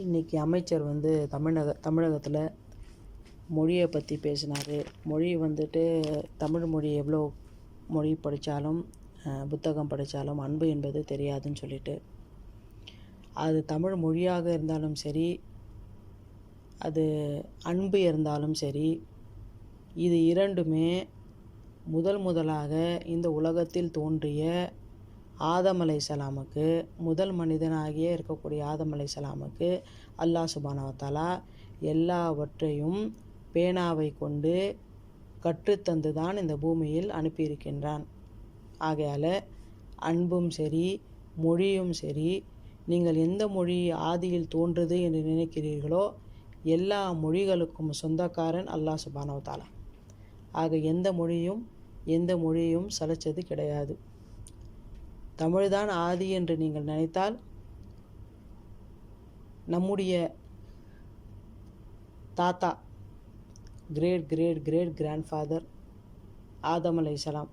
இன்றைக்கி அமைச்சர் தமிழகத்தில் மொழியை பற்றி பேசினார். மொழி வந்துட்டு தமிழ் மொழி எவ்வளோ மொழி படித்தாலும் புத்தகம் படித்தாலும் அன்பு என்பது தெரியாதுன்னு சொல்லிட்டு, அது தமிழ் மொழியாக இருந்தாலும் சரி, அது அன்பு இருந்தாலும் சரி, இது இரண்டுமே முதலாக இந்த உலகத்தில் தோன்றிய ஆதம் அலைஹிஸ்ஸலாமுக்கு, முதல் மனிதனாகிய இருக்கக்கூடிய ஆதம் அலைஹிஸ்ஸலாமுக்கு அல்லாஹ் சுப்ஹானஹு வ தஆலா எல்லாவற்றையும் பேனாவை கொண்டு கற்றுத்தந்து தான் இந்த பூமியில் அனுப்பியிருக்கின்றான். ஆகையால் அன்பும் சரி, மொழியும் சரி, நீங்கள் எந்த மொழி ஆதியில் தோன்றுது என்று நினைக்கிறீர்களோ எல்லா மொழிகளுக்கும் சொந்தக்காரன் அல்லாஹ் சுப்ஹானஹு வ தஆலா. ஆக எந்த மொழியும் சளைச்சது கிடையாது. தமிழ்தான் ஆதி என்று நீங்கள் நினைத்தால், நம்முடைய தாத்தா, கிரேட் கிராண்ட்ஃபாதர் ஆதம் அலைஹிஸ்ஸலாம்,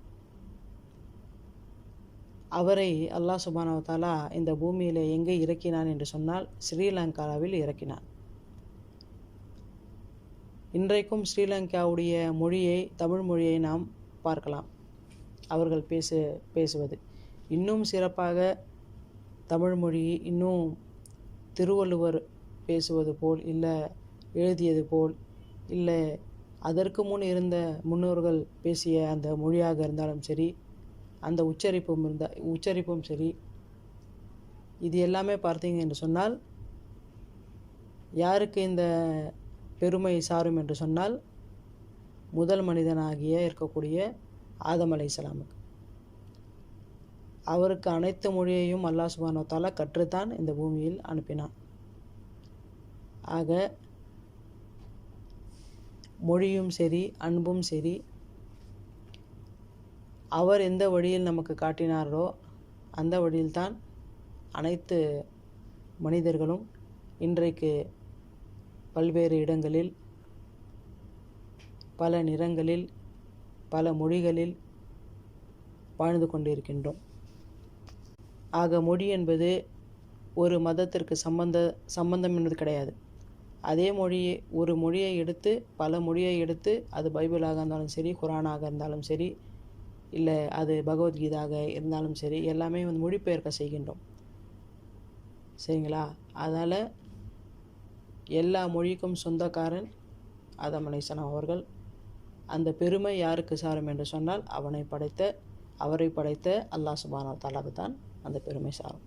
அவரை அல்லாஹ் சுப்ஹானஹு வ தஆலா இந்த பூமியில் எங்கே இறக்கினான் என்று சொன்னால் ஸ்ரீலங்காவில் இறக்கினான். இன்றைக்கும் ஸ்ரீலங்காவுடைய மொழியை, தமிழ் மொழியை நாம் பார்க்கலாம். அவர்கள் பேசுவது இன்னும் சிறப்பாக தமிழ் மொழி, இன்னும் திருவள்ளுவர் பேசுவது போல், இல்லை எழுதியது போல், இல்லை அதற்கு முன் இருந்த முன்னோர்கள் பேசிய அந்த மொழியாக இருந்தாலும் சரி, அந்த உச்சரிப்பும் சரி, இது எல்லாமே பார்த்தீங்க என்று சொன்னால் யாருக்கு இந்த பெருமை சாரும் என்று சொன்னால் முதல் மனிதனாகிய இருக்கக்கூடிய ஆதம் அலைஹிஸ்ஸலாமுக்கு. அவருக்கு அனைத்து மொழியையும் அல்லாஹ் சுப்ஹானஹு வ தஆலா கற்றுத்தான் இந்த பூமியில் அனுப்பினான். ஆக மொழியும் சரி, அன்பும் சரி, அவர் எந்த வழியில் நமக்கு காட்டினாரோ அந்த வழியில்தான் அனைத்து மனிதர்களும் இன்றைக்கு பல்வேறு இடங்களில், பல நிறங்களில், பல மொழிகளில் வாழ்ந்து கொண்டிருக்கின்றோம். ஆக மொழி என்பது ஒரு மதத்திற்கு சம்பந்தம் என்பது கிடையாது. அதே ஒரு மொழியை எடுத்து, பல மொழியை எடுத்து, அது பைபிளாக இருந்தாலும் சரி, குரானாக இருந்தாலும் சரி, இல்லை அது பகவத்கீதாக இருந்தாலும் சரி, எல்லாமே மொழிபெயர்க்க செய்கின்றோம். சரிங்களா? அதனால் எல்லா மொழிக்கும் சொந்தக்காரன் ஆதம் அலைஹிஸ்ஸலாம் அவர்கள். அந்த பெருமை யாருக்கு சாரும் என்று சொன்னால் அவரை படைத்த அல்லாஹ் சுப்ஹானஹு வ தஆலாவுக்கு தான் அந்த பெருமை சாரும்.